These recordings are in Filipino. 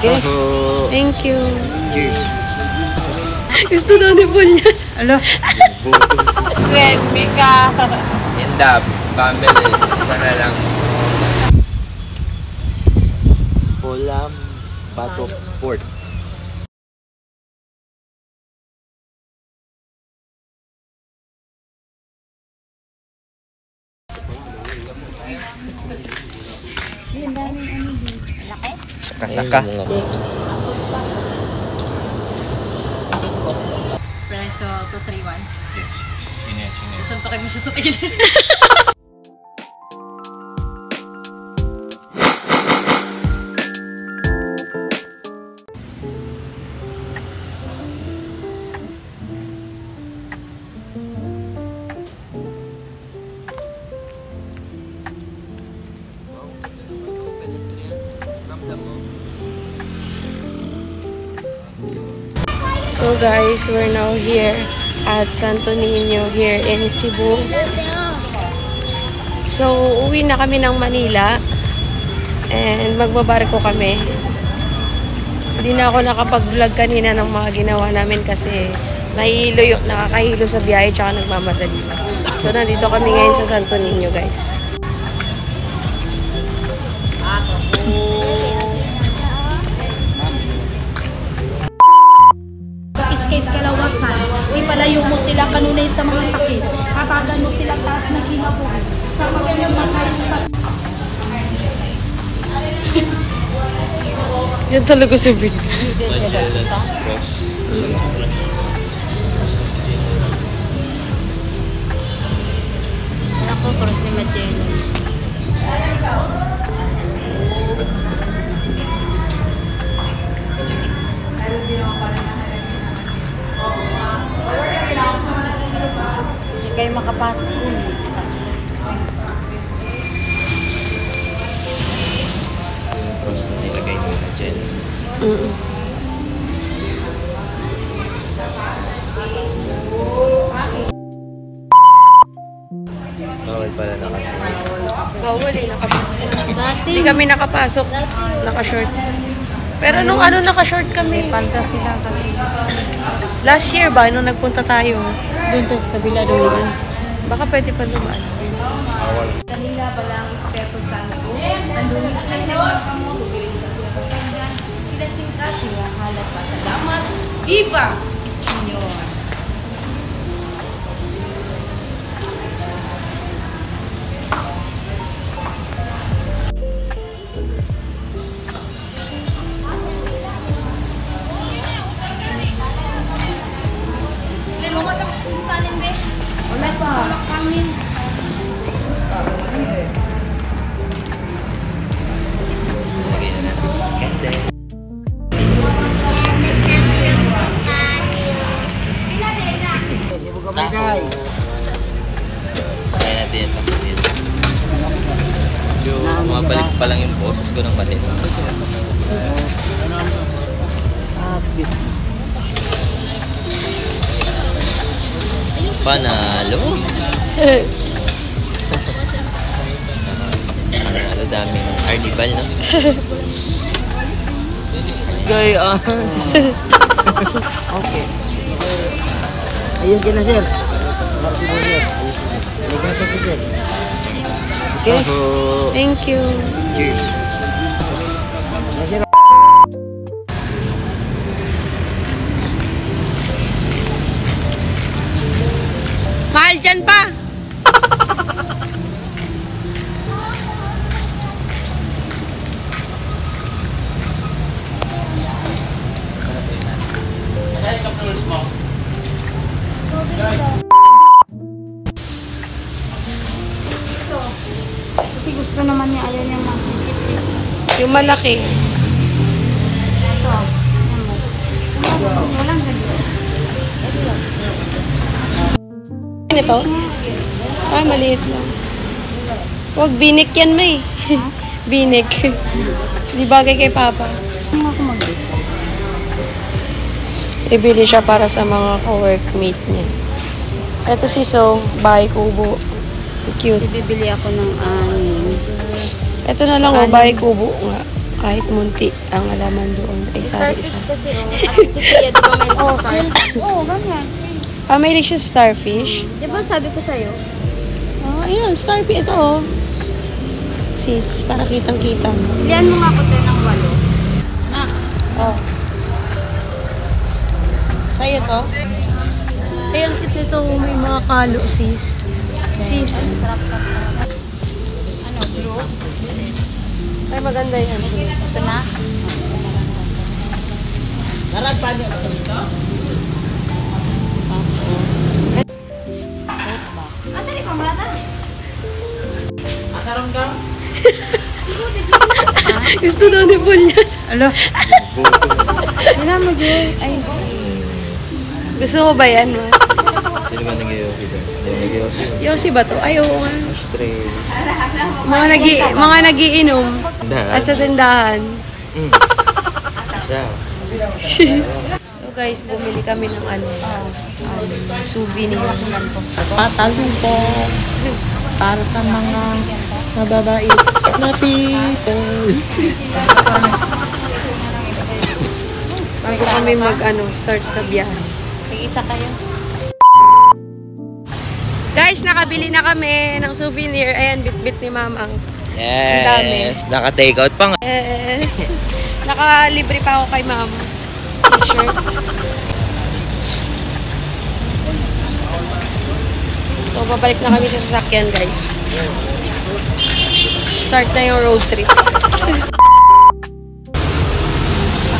Okay. Thank you. Cheers. Gusto daw ni Paul yan. Ano? Swerte ka. Indab, family, isa na lang. Ulam, bato, port. Saka-saka. Preso 231. Suntokin mo siya sa tigil. So guys, we're now here at Santo Niño here in Cebu. So, uwi na kami ng Manila and magbabarko kami. Hindi na ako nakapag-vlog kanina ng mga ginawa namin kasi nakakahilo sa biyahe tsaka nagmamadali. So, nandito kami ngayon sa Santo Niño, guys. Kapiskay kalawasan, ipalayo mo sila kanunay sa mga sakit, hatagan mo sila taas na kinabuhi, sa pagkanyang matayo sa... Yan talaga si Bill. Ako, cross ni Magellan. Kayo makapasok dun. Cross na nilagay nila dyan. Bawal pala nakasama. Bawal eh, Dati. Hindi kami nakapasok, naka-short. Pero nung naka-short kami. Palda sila kasi. Last year ba, nung nagpunta tayo, Doon tayo sa kabila doon. baka pwede pa dumaan. Bawal. Kanila balang Espiritu Santo, andunis na sa mga kamo, tubiling ka sa kasandan, pilasing ka siya, halat pa salamat. Viva! Senyor! Wala pa. Kangin. Lagay na natin. Candle. Kaya natin yung tapunin. Mabalik pa lang yung boses ko ng batin. Panalo. Panalo, daming carnival, no? Gaya. Okay. Ayun ka na, sir. Harus mo, sir. May gatas ko, sir. Okay? Thank you. Cheers. Mahal dyan pa! Kasi gusto naman niya, ayaw niyang masikip. Yung malaki. Ito. Walang ganito. Ito? Ah, maliit lang. Huwag binik yan, May. Binik. Di bagay kay Papa. Ano ako mag-gusto? Ibili siya para sa mga co-workmate niya. Ito si So, bahay kubo. Cute. Kasi bibili ako ng anim. Ito na lang, oh, bahay kubo nga. Kahit munti ang alaman doon ay Starfish sari-sari. kasi, kasi si Pia, di ba may starfish? Oo, ganyan. Ah, may siya starfish. Di ba sabi ko sa'yo? Ah, ayun, starfish ito oh. Sis, para kitang-kita mo. Pilihan mo nga ako tayo ng 8. Oh. Sa'yo to? Ay, ang cute nito. May mga kalo, sis. Sis. Ano, blue? Ay, maganda yan. Ito na? Asan yung pambata? Gusto daw ni Paul yan. Ala. Kailan mo, Joy? Ay. Gusto mo ba yan, ma? Sino ba nag-iyosi doon? Hindi nag-iyosi. Yosi ba to? Ay, oo nga. Stray. Mga nagiinom. At sa tindahan. Isa. So guys, bumili kami ng souvenir. Patalong po. Para sa mga mababait na people. Bago kami start sa biyahe. Isa kayo. Guys, nakabili na kami ng souvenir. Ayan, bit-bit ni Mamang. Yes. Naka-take out pa nga. Yes. Nakalibre pa ako kay Mama. T-shirt. So, babalik na kami sa sasakyan, guys. Start na yung road trip.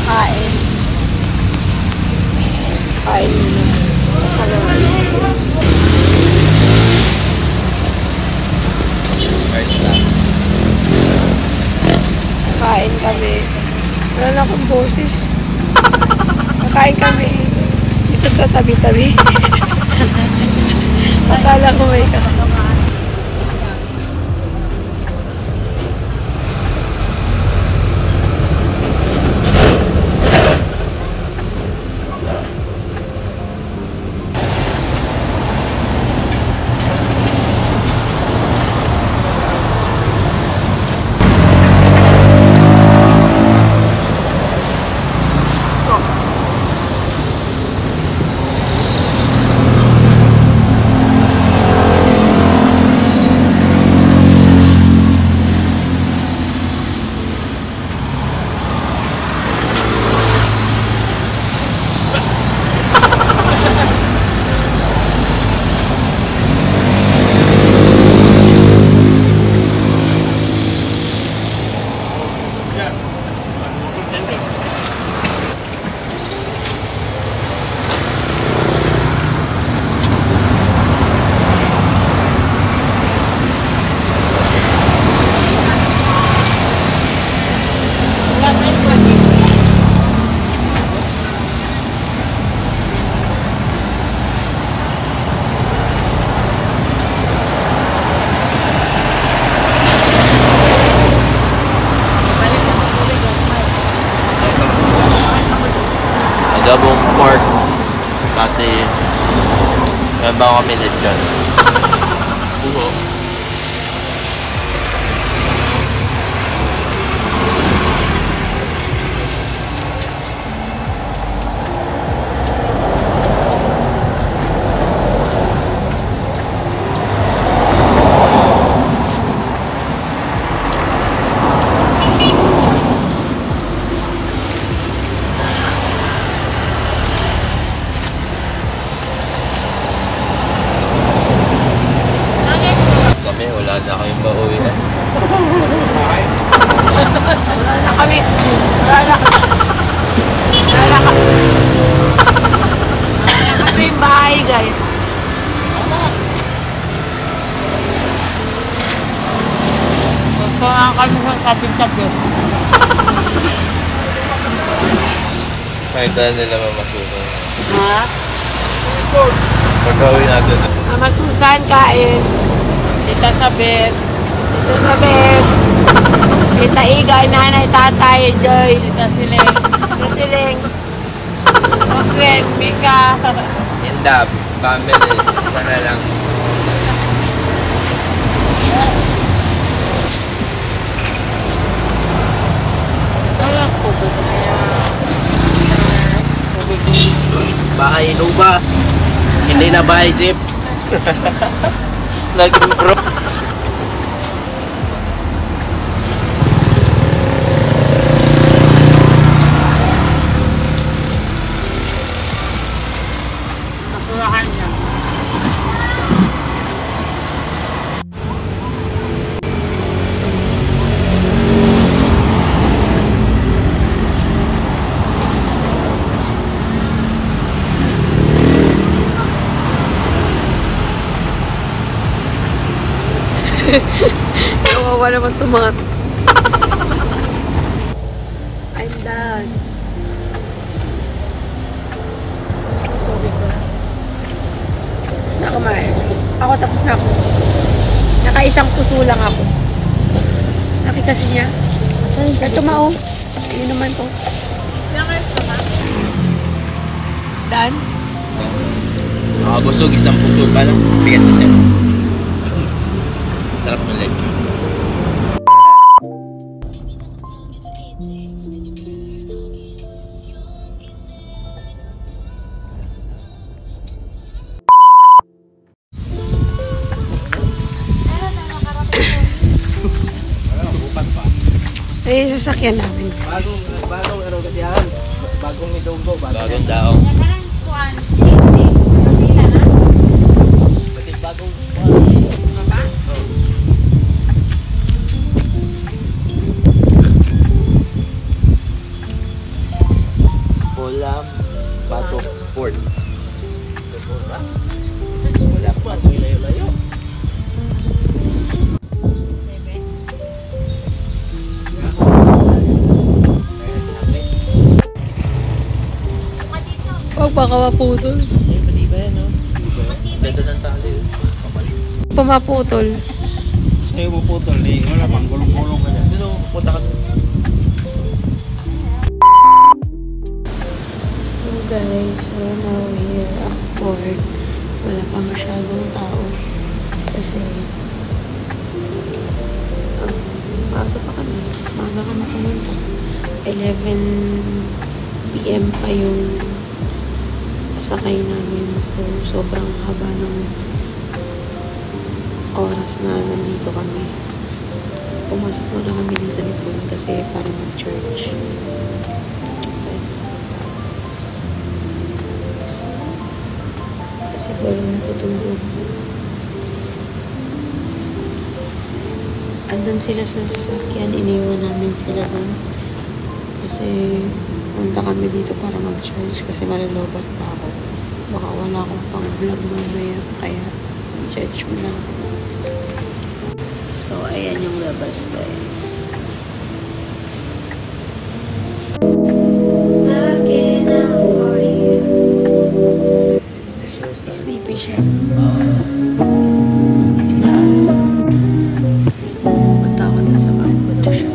Kain. Kain muna. Sa loob. First lang. Kain kami. Wala na akong boses. Kakain kami. Dito sa tabi-tabi. Akala ko may kasama. Adobong pork. Dati, may bago kami lechon. Uho. Kami, wala na kami pauwi na. Wala na kami. Wala na kami yung bahay, guys. Gusto nga kami sa kapit-kapit. Kahit na nila mamasusan. Ha? Pagkawin natin. Mama Susan, kain. Tita Sabet. Ito sa bed. Tita Iga, nanay, tatay, Joy. Tita Sileng. Tita Siling. Roslen. Mika. Indap, family, sana lang. Hindi na bahay jeep. Naging bro. Matulakan niya. Kawawa naman itong mga... I'm done. Ako, Mar. Ako, tapos na ako. Nakaisang puso lang ako. Laki kasi niya. Ito, Mao. Ayun naman to. Dan? Busog, isang puso pa lang. Bigat sa tiyan. Sarap ng lechon. Ay, sasakyan namin. Bagong ano kasi yan? Bagong midonggo. Bagong daong. Kasi bagong Pulam Batok Port. Wala pa, ito layo-layo. Huwag baka maputol. Hindi ba yan, no? Ganda ng tali. Pumaputol. Sa'yo mo putol, wala pang gulong-gulong ka dyan. Dito, punta ka. So guys, we're now here at port. Wala pa masyadong tao. Kasi maaga pa kami. Maaga kami pumunta. 11 PM pa yung sakay namin. So, sobrang haba ng oras na nandito kami. Pumasok muna kami dito ni Paul kasi para mag-church. Kasi walang natutulog. Andun sila sa sasakyan, iniwan namin sila doon. Kasi punta kami dito para mag-charge kasi malalobat pa ako. Baka wala akong pang vlog mamaya, kaya charge mo lang. So, ayan yung labas, guys. Sleepy siya. Punta ako din sa bahay ko daw siya.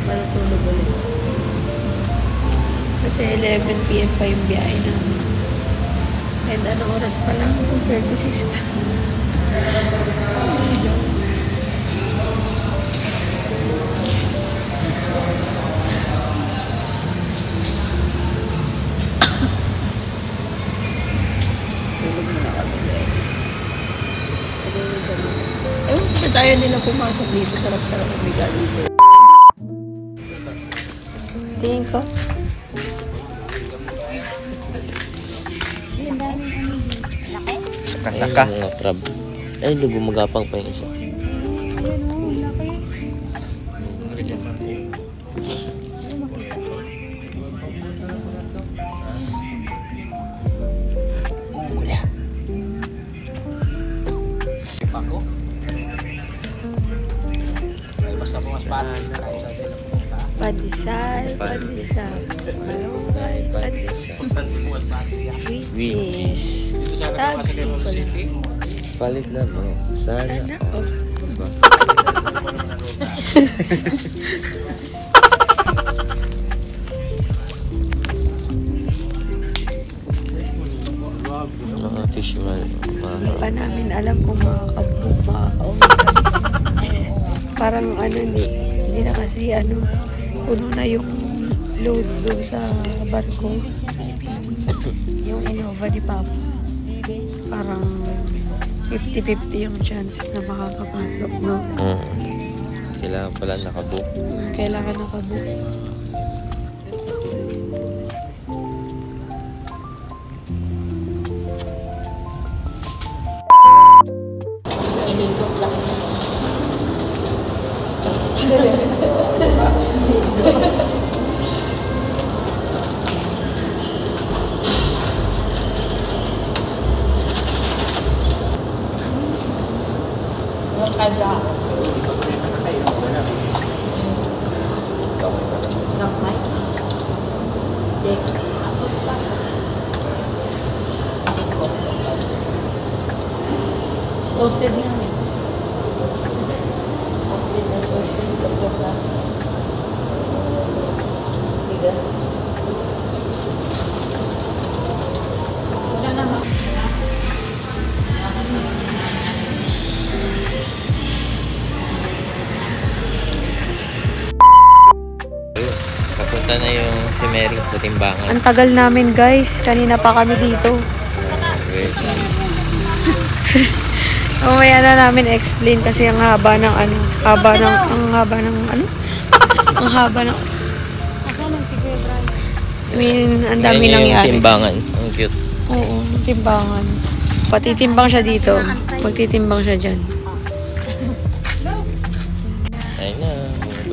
Matutulog ulit. Kasi 11 PM pa yung biyahe namin. And anong oras pa lang? 2:36 pa. Oh my God. Tulog na kami, guys. Ewan pa tayo nila pumasok dito. Sarap-sarap ang biga dito. Tingin ko. Saka-saka. Ayun, mga crab. Ay, gumagapang pa yung isa. Ayan o, laki. Pandesal, pandesal. Malunggay, pandesal. Which is tag simple. Palit na mo. Sana. Sana all. Mga fish man. Hindi pa namin alam kung makakabook, makaka-uwi kami. Parang ano, hindi na kasi ano, puno na yung load doon sa barko. Yung Innova ni Papa. Parang 50-50 yung chance na makakapasok, no? Kailangan pala nakabook. Kailangan nakabook. Toasted nga. Wala naman. Papunta na yung si Mary sa timbangan. Ang tagal namin, guys. Kanina pa kami dito. Mamaya na namin explain kasi ang haba ng ano, ang haba ng I mean, ang dami Ayun yung nangyari. timbangan. Ang cute. Oo, timbangan. Patitimbang siya dito. Magtitimbang siya dyan. Ayun na.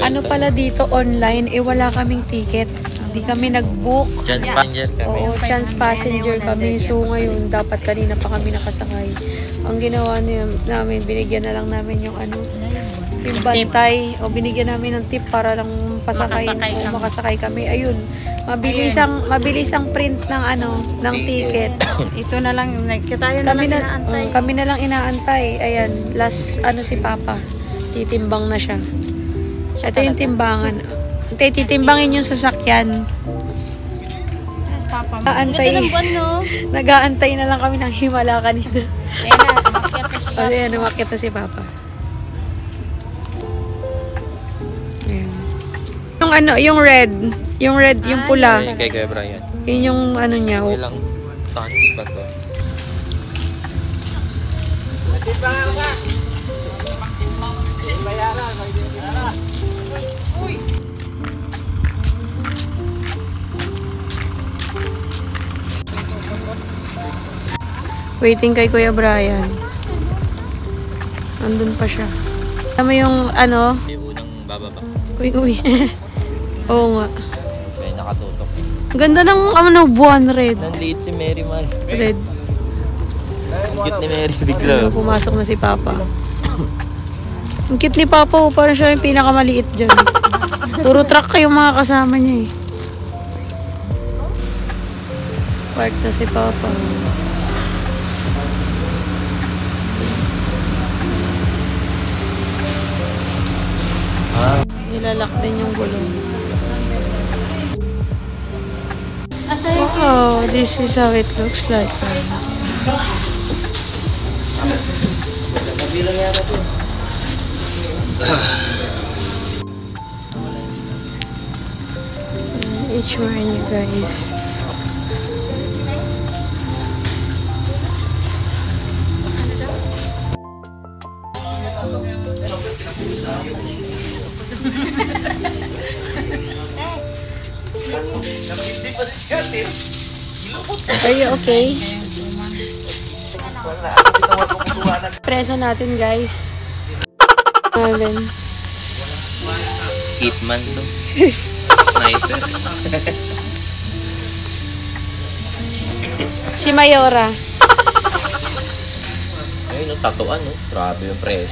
Ano pala dito online, wala kaming ticket. Hindi kami nag-book. Chance passenger kami. Oo, chance passenger kami. So ngayon, dapat kanina pa kami nakasakay. Ang ginawa namin, binigyan na lang namin yung ano, yung bantay. O binigyan namin ng tip para lang makasakay kami. Ayun, mabilis ang print ng ano, ng ticket. Ito na lang, tayo na lang inaantay. Kami na lang inaantay. Ayan, last ano si Papa. Titimbang na siya. Ito yung timbangan. Titimbangin yung sasakyan. Papa, Nag-aantay. Nag-aantay na lang kami ng himala kanina. Ayan, umakyat na si Papa. Ayan. Yung ano, yung red, yung pula. Ayun kay Kuya Brian. Yun yung ano niya. Ilang tons ba to? Waiting kay Kuya Brian. Andun pa siya. Alam mo yung ano? Yung unang bababa. Uy. Oo nga. Kaya nakatutok. Ang ganda ng ano, buwan red. Nanliit si Mary man. Red. Ang cute ni Mary bigla. Pumasok na si Papa. Ang cute ni Papa, oh, parang siya yung pinakamaliit dyan. Puro truck kayong mga kasama niya eh. Park na si Papa. Nilalak din yung gulong. Oh, this is how it looks like. Each one, you guys. Are you okay? Preso natin, guys. Natin. Hitman to. Sniper. Si Mayora. Ayun, no, tatuan, no? Grabe yung preso.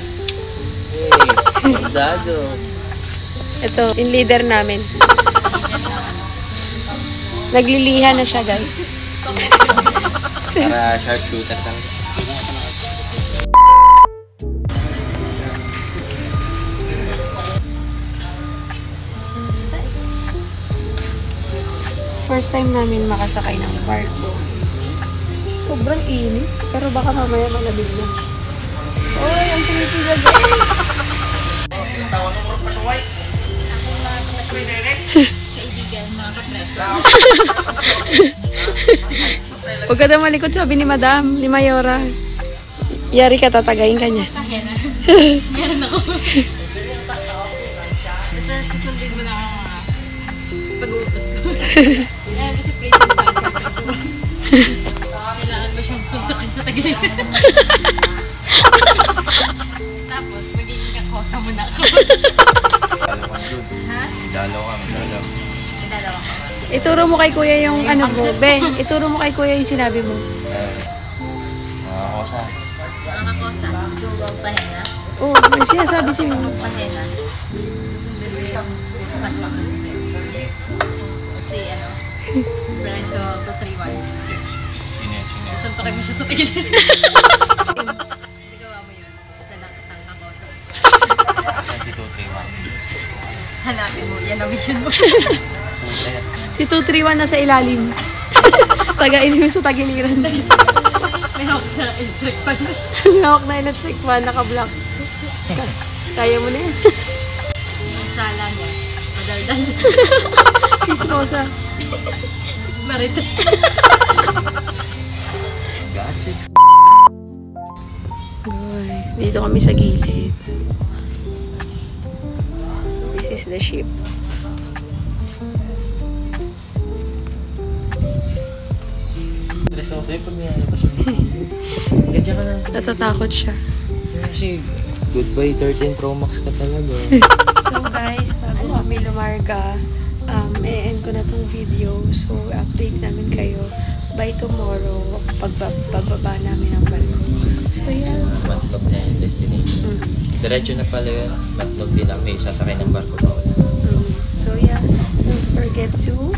Hey, soldado. Ito, yung leader namin. Nagliliha na siya, guys. Para sharpshooter talaga. First time namin makasakay ng barko. Sobrang init, pero baka mamaya malamig na. Oy, ang pinipiga, guys! Kaibigan, mga kapreso. Huwag ka daw malikot, sabi ni Madam, ni Mayora. Yari ka, tatagayin ka niya. Kaya na. Meron ako. Basta susundin mo lang ako mga pag-uupas ko. Kasi prison pa. Kailangan ba siyang suntukin sa tagiliran? Tapos, magiging kakosa mo na ako. Dalaw kang dun. Ha? Dalaw kang, dalaw. Dalawa ko. Ituro mo kay kuya yung ano mo. Be, ituro mo kay kuya yung sinabi mo. Mga kosa. Mga kakosa. Gusto mo bang pahinga? Oo, may sinasabi si Pahinga. Susundin mo yung pasok ko sa'yo. Kasi ano, Preso 231. Suntukin mo siya sa tagiliran. Nagawa mo yun. Isa lang katang kakosa. Si 231. Hanapin mo. Yan ang mission mo. Si 231 na sa ilalim. Tagain mo sa tagiliran. May hawak na electric fan. Hawak na electric fan, naka-block. Kaya mo na yan. Ang sala niya. Madaldal. Pismosa. Marites. Gasig. Guys, dito kami sa gilid. This is the ship. Stress ako sa'yo pag nilalapas mo. Ganyan ka na sa Natatakot siya. Kasi goodbye 13 Pro Max ka talaga. So guys, bago kami lumarga, i-end ko na tong video. So, update namin kayo by tomorrow, pagbaba namin ng barko. So, yeah. Matlog na yung destination. Diretso na pala yun. Matlog din lang. May sasakay ng barko pa wala. So, yeah. Don't forget to